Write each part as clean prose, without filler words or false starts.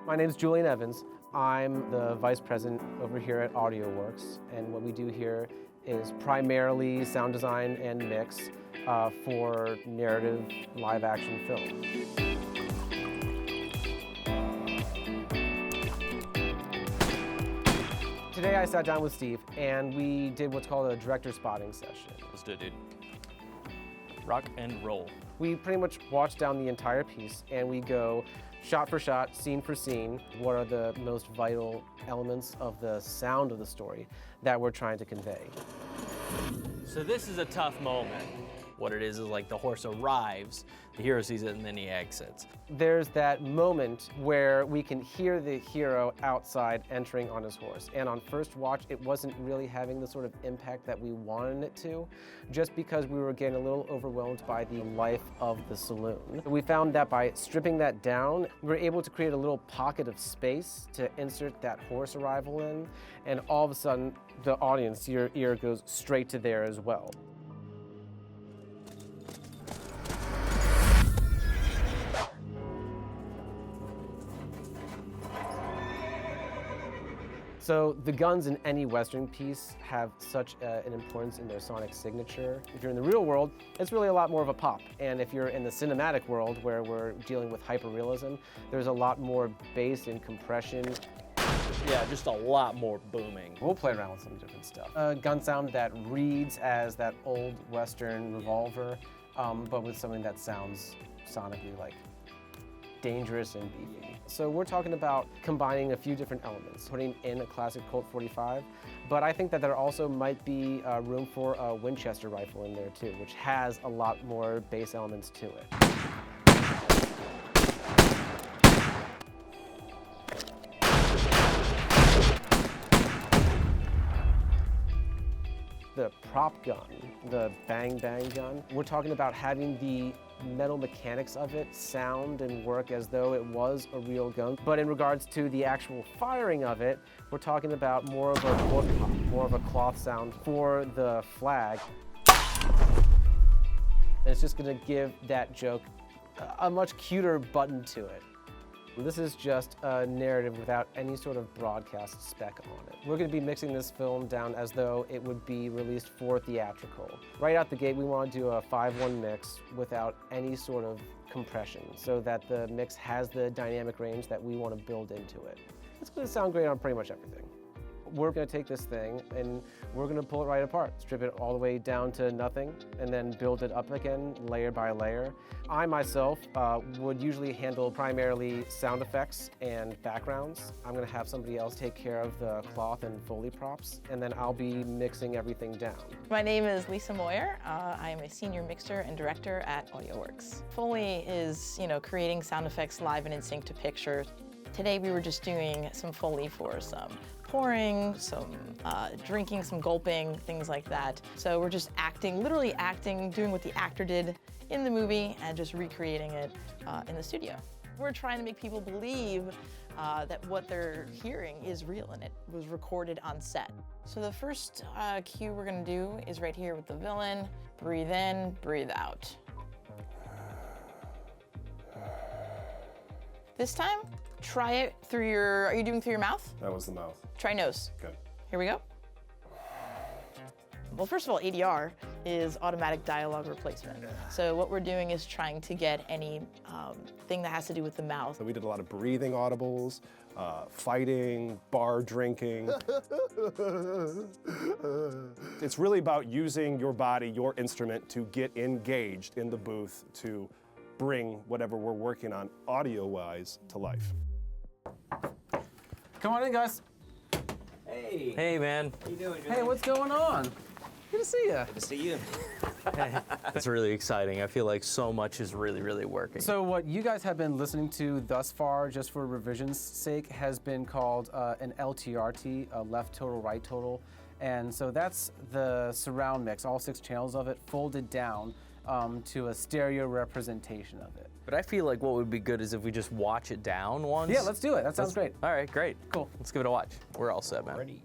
My name is Julian Evans. I'm the Vice President over here at Audioworks, and what we do here is primarily sound design and mix for narrative live-action film. Today I sat down with Steve and we did what's called a director spotting session. Let's do it, dude. Rock and roll. We pretty much watch down the entire piece and we go shot for shot, scene for scene, what are the most vital elements of the sound of the story that we're trying to convey. So this is a tough moment. What it is like the horse arrives, the hero sees it, and then he exits. There's that moment where we can hear the hero outside entering on his horse. And on first watch, it wasn't really having the sort of impact that we wanted it to, just because we were getting a little overwhelmed by the life of the saloon. We found that by stripping that down, we were able to create a little pocket of space to insert that horse arrival in, and all of a sudden, the audience, your ear goes straight to there as well. So the guns in any Western piece have such an importance in their sonic signature. If you're in the real world, it's really a lot more of a pop. And if you're in the cinematic world where we're dealing with hyperrealism, there's a lot more bass and compression. Yeah, just a lot more booming. We'll play around with some different stuff. A gun sound that reads as that old Western revolver, but with something that sounds sonically like dangerous and beefy. So we're talking about combining a few different elements, putting in a classic Colt 45, but I think that there also might be room for a Winchester rifle in there too, which has a lot more bass elements to it. The prop gun, the bang bang gun, we're talking about having the metal mechanics of it sound and work as though it was a real gun. But in regards to the actual firing of it, we're talking about more of a wood pop, more of a cloth sound for the flag. And it's just gonna give that joke a much cuter button to it. This is just a narrative without any sort of broadcast spec on it. We're going to be mixing this film down as though it would be released for theatrical. Right out the gate, we want to do a 5-1 mix without any sort of compression so that the mix has the dynamic range that we want to build into it. It's going to sound great on pretty much everything. We're going to take this thing and we're going to pull it right apart, strip it all the way down to nothing, and then build it up again layer by layer. I myself would usually handle primarily sound effects and backgrounds. I'm going to have somebody else take care of the cloth and foley props, and then I'll be mixing everything down. My name is Lisa Moyer. I am a senior mixer and director at Audioworks. Foley is, creating sound effects live and in sync to picture. Today we were just doing some Foley for some pouring, some drinking, some gulping, things like that. So we're just acting, literally acting, doing what the actor did in the movie and just recreating it in the studio. We're trying to make people believe that what they're hearing is real and it was recorded on set. So the first cue we're gonna do is right here with the villain. Breathe in, breathe out. This time, try it through your, are you doing through your mouth? That was the mouth. Try nose. Good. Here we go. Well, first of all, ADR is automatic dialogue replacement. So what we're doing is trying to get any thing that has to do with the mouth. So we did a lot of breathing audibles, fighting, bar drinking. It's really about using your body, your instrument, to get engaged in the booth to bring whatever we're working on audio-wise to life. Come on in, guys. Hey. Hey, man. How you doing, Julian? Hey, what's going on? Good to see you. Good to see you. It's really exciting. I feel like so much is really, really working. So what you guys have been listening to thus far, just for revision's sake, has been called an LTRT, a left total, right total. And so that's the surround mix, all 6 channels of it, folded down to a stereo representation of it. But I feel like what would be good is if we just watch it down once. Yeah, let's do it. That sounds great. All right, great. Cool. Let's give it a watch. We're all set, man. Ready.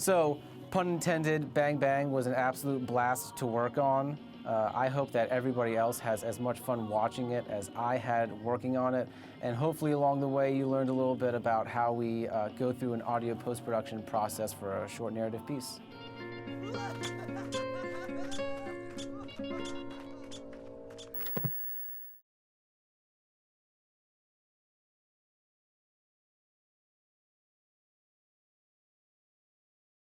So, pun intended, Bang Bang was an absolute blast to work on. I hope that everybody else has as much fun watching it as I had working on it, and hopefully along the way you learned a little bit about how we go through an audio post-production process for a short narrative piece.